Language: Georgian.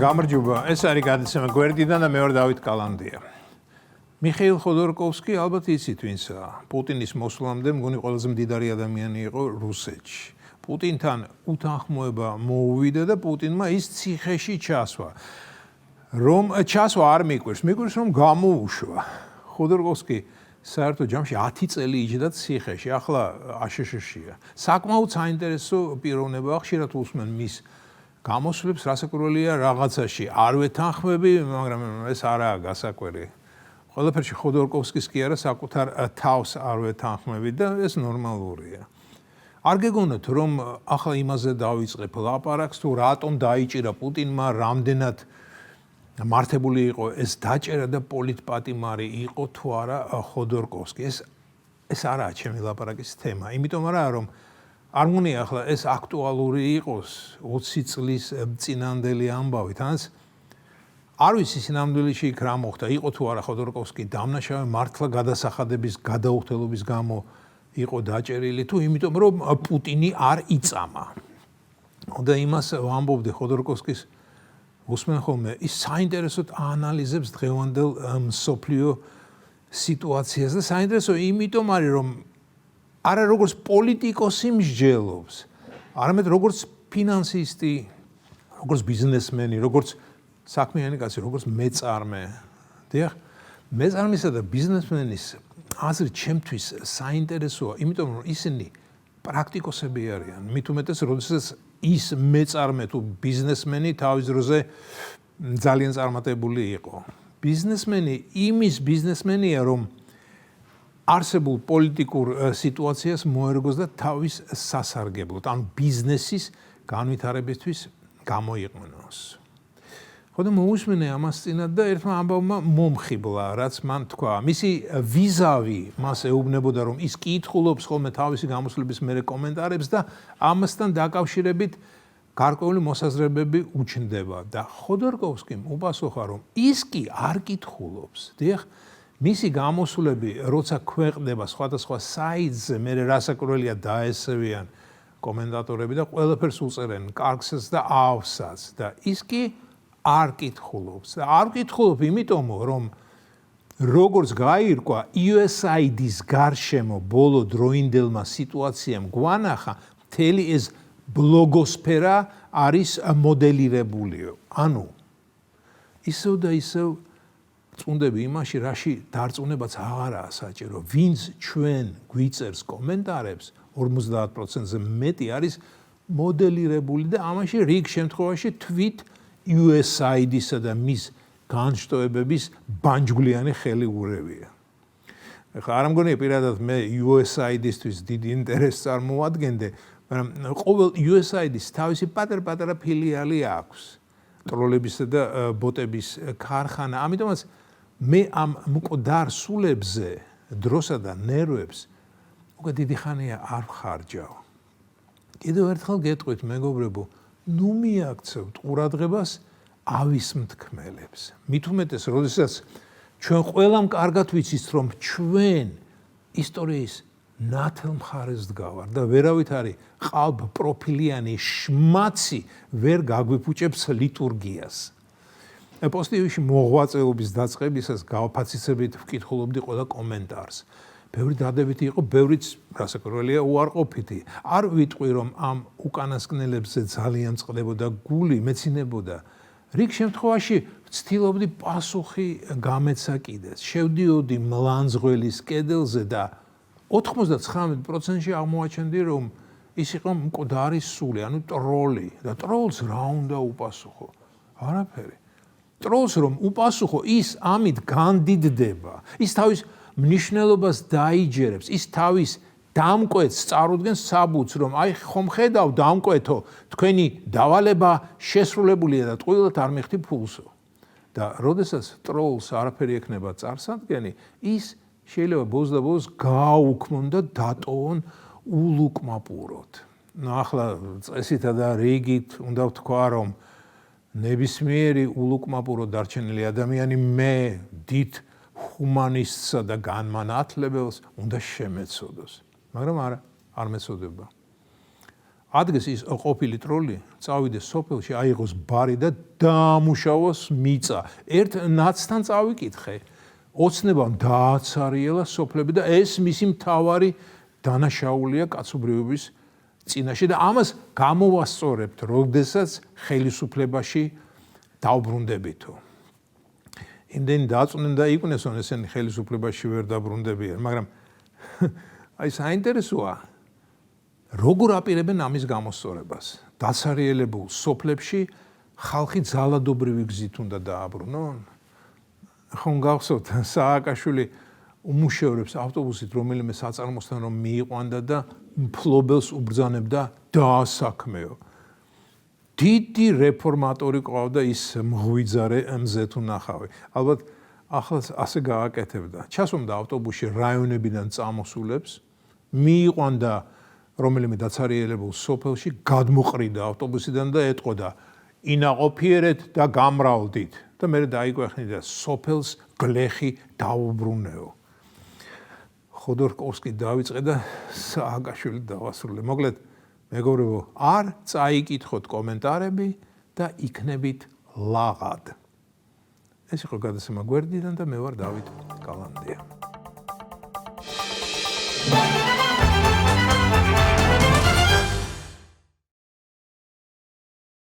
გამარჯობა. ეს არის გადაცემა გვერდიდან და მეორე დავით კალანდია. მიხეილ ხოდორკოვსკი ალბათ იცით ვინსაა. პუტინის მოსვლამდე მგონი ყველაზე მდიდარი ადამიანი იყო რუსეთში. პუტინთან უთანხმოება მოუვიდა და პუტინმა ის ციხეში ჩასვა. რომ ჩასვა არ მიკვირს, მიკვირს რომ გამოუშვა. ხოდორკოვსკი საერთოდ ჯამში 10 წელი იჯდა ციხეში, ახლა აშშშია. საკმაოდ საინტერესო პიროვნება, ხშირად უსმენ მის გამოსვლებს, რასაკვირველია რაღაცაში არ ვეთანხმები, მაგრამ ეს არაა გასაკვირი. ყველაფერში ხოდორკოვსკის კი არა, საკუთარ თავს არ ვეთანხმები და ეს ნორმალურია. არ გეგონოთ რომ ახლა იმაზე დავიწყებ ლაპარაკს თუ რატომ დაიჭირა პუტინმა, რამდენად მართებული იყო ეს დაჭერა და პოლიტპატიმარი იყო თუ არა ხოდორკოვსკი. ეს არაა ჩემი ლაპარაკის თემა, იმიტომ არა რომ არ მგონია ახლა ეს აქტუალური იყოს 20 წლის წინანდელი ამბავი, თანაც არ ვიცი სინამდვილეში იქ რა მოხდა, იყო თუ არა ხოდორკოვსკი დამნაშავე მართლა გადასახადების გადაუხდელობის გამო იყო დაჭერილი თუ იმიტომ რომ პუტინი არ იწამა. და იმას ვამბობდი ხოდორკოვსკის უსმენ ხოლმე ის საინტერესოდ აანალიზებს დღევანდელ მსოფლიო სიტუაციას და საინტერესო იმიტომ არის რომ არა როგორც პოლიტიკოსი მსჯელობს, არამედ როგორც ფინანსისტი, როგორც ბიზნესმენი, როგორც საქმიანი კაცი, როგორც მეწარმე. დიახ, მეწარმისა და ბიზნესმენის აზრი ჩემთვის საინტერესოა, იმიტომ რომ ისინი პრაქტიკოსები არიან. მით უმეტეს, როდესაც ის მეწარმე თუ ბიზნესმენი თავის დროზე ძალიან წარმატებული იყო. ბიზნესმენი იმის ბიზნესმენია, რომ არსებულ პოლიტიკურ სიტუაციას მოერგოს და თავის სასარგებლოდ, ანუ ბიზნესის განვითარებისთვის გამოიყენოს. ხოდა მოусმინე ამას წინათ და ერთმა ამბავმა მომხიბლა, რაც მან თქვა. მისი ვიზავი მას ეუბნებოდა, რომ ის კითხულობს ხოლმე თავისი გამოსვლების მერე კომენტარებს და ამასთან დაკავშირებით გარკვეული მოსაზრებები უჩნდება და ხოდორკოვსკიმ უპასუხა, რომ ის კი არ კითხულობს. დიახ, მისი გამოსვლები, როცა ქვეყნდება სხვადასხვა საიტზე, მე რასაკვირველია დაესევიან კომენტატორები და ყველაფერს უწერენ კარგსაც და ავსაც და ის კი არ კითხულობს. და არ კითხულობ იმიტომ, რომ როგორც გაირკვა USAID-ის გარშემო ბოლო დროინდელმა სიტუაციამ გვანახა, მთელი ეს ბლოგოსფერა არის მოდელირებულიო. ანუ ისევ და ისევ წუნდები იმაში, რაში დარწმუნებაც აღარაა საჭირო. ვინც ჩვენ გვიწერს კომენტარებს, 50%-ზე მეტი არის მოდელირებული და ამაში რიგ შემთხვევაში თვით USAID-ისა და მის განშტოებების ბანჯგვლიანი ხელი ურევია. ეხლა არ მგონია პირადად მე USAID-ისთვის დიდი ინტერესს წარმოადგენდე, მაგრამ ყოველ USAID-ის თავისი პატარ-პატარა ფილიალი აქვს. ტროლებისა და ბოტების ქარხანა. ამიტომაც მე ამ მკვდარ სულებზე დროსა და ნერვებს უკვე დიდი ხანია არ ვხარჯავ. კიდევ ერთხელ გეტყვით მეგობრებო, ნუ მიაქცევთ ყურადღებას ავის მთქმელებს. მით უმეტეს, როდესაც ჩვენ ყველამ კარგად ვიცით, რომ ჩვენ ისტორიის ნათელ მხარეს დგავარ და ვერავით არის ყალბ პროფილიანი შმაცი ვერ გაგვიფუჭებს ლიტურგიას. პოსტივში მოღვაწეობის დაწყებისას გავაფაცისებით ვკითხულობდი ყველა კომენტარს. ბევრი დადებითი იყო, ბევრიც რასაკვირველია უარყოფითი. არ ვიტყვი რომ ამ უკანასკნელებზე ძალიან წყდებოდა გული, მეცინებოდა. რიგ შემთხვევაში ვცდილობდი პასუხი გამეცა კიდეც. შევდიოდი მლანძღველის კედელზე და 99%-ში აღმოაჩენდი, რომ ის იყო მკვდარი სული, ანუ ტროლი და ტროლს რა უნდა უპასუხო? არაფერი. ტროლს რომ უპასუხო, ის ამით განდიდდება, ის თავის მნიშვნელობას დაიჯერებს, ის თავის დამკვეთს წარუდგენს საბუთს, რომ აი ხომ ხედავ დამკვეთო, თქვენი დავალება შესრულებულია და ტყუილად არ მიხდი ფულსო. და როდესაც ტროლს არაფერი ექნება წარსადგენი, ის შეიძლება ბოლოს და ბოლოს გააუქმონ და დატოვონ ულუკმაპუროდ. ახლა წესითა და რიგით უნდა ვთქვა, რომ ნებისმიერი ულუკმაპურო დარჩენილი ადამიანი მე დიდ ჰუმანისტსა და განმანათლებელს უნდა შემეცოდოს. მაგრამ არ მეცოდება. ადგეს ის ყოფილი ტროლი, წავიდეს სოფელში, აიღოს ბარი და დაამუშავოს მიწა. ერთ ნაცთან წავიკითხე. ოცნებამ დააცარიელა სოფლები და ეს მისი მთავარი დანაშაულია კაცობრიობის წინაშე და ამას გამოვასწორებთ, როდესაც ხელისუფლებაში დავბრუნდებითო. იმდენი დაწუნენ და იყვნენ ესენი ხელისუფლებაში ვერ დაბრუნდებიან, მაგრამ აი საინტერესოა როგორ აპირებენ ამის გამოსწორებას. დაცარიელებულ სოფლებში ხალხი ძალადობრივი გზით უნდა დააბრუნონ. ხომ გახსოვთ სააკაშვილი უმუშევრებს ავტობუსით რომელიმე საწარმოსთან რომ მიიყვანდა და მფლობელს უბრძანებდა დაასაქმეო. დიდი რეფორმატორი ყავდა ის მღვიძარე მზეთუნახავი. ალბათ ახლა ასე გააკეთებდა. ჩასვამდა ავტობუსში რაიონებიდან წამოსულებს, მიიყვანდა რომელიმე დაცარიელებულ სოფელში, გადმოყრიდა ავტობუსიდან და ეტყოდა ინაყოფიერეთ და გამრავლდით და მე დაიკვეხნიდა სოფელს გლეხი დაუბრუნეო. ხოდორკოვსკი დავიწყე და სააკაშვილი დავასრულე. მოკლედ მეგობრებო, არ წაიკითხოთ კომენტარები და იქნებით ლაღად. ეს იყო გადაცემა გვერდიდან და მე ვარ დავით კალანდია.